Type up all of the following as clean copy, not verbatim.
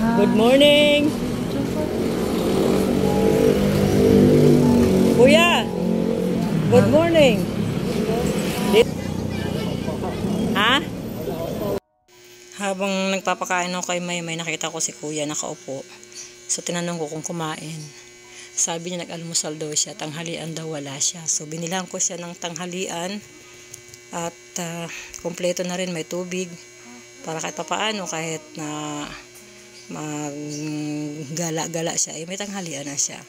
Good morning! Kuya! Good morning! Ha? Habang nagpapakain ako kay May nakita ko si Kuya nakaupo. So tinanong ko kung kumain. Sabi niya nag-almusal daw siya, tanghalian daw wala siya. So binilang ko siya ng tanghalian at kompleto na rin, may tubig para kahit papaano, kahit na maggala-gala siya, may tanghalian na siya.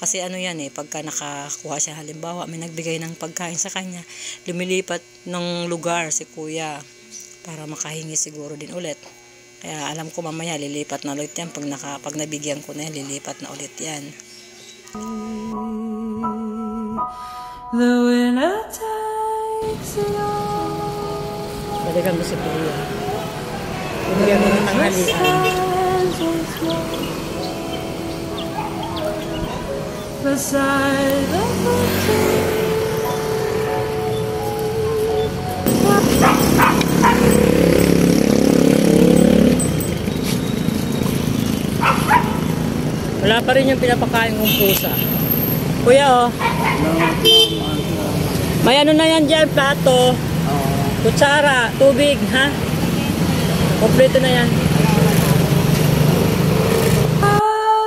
Kasi ano yan pagka nakakuha siya, halimbawa may nagbigay ng pagkain sa kanya, lumilipat ng lugar si Kuya para makahingi siguro din ulit. Kaya alam ko mamaya lilipat na ulit yan, pag nabigyan ko na yan, lilipat na ulit yan. The winner takes it all. Balikan mo si Kuya. Bigyan mo ng tanghalian. Beside the fountain. Wala pa rin yung pinapakain kong pusa. Kuya, may ano na yan dyan, plato, kutsara, tubig, ha? Kompleto na yan.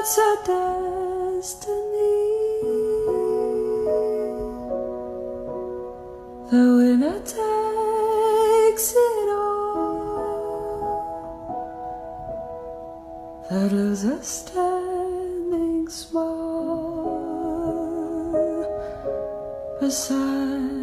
It's a destiny. The winner takes it all. The loser standing small beside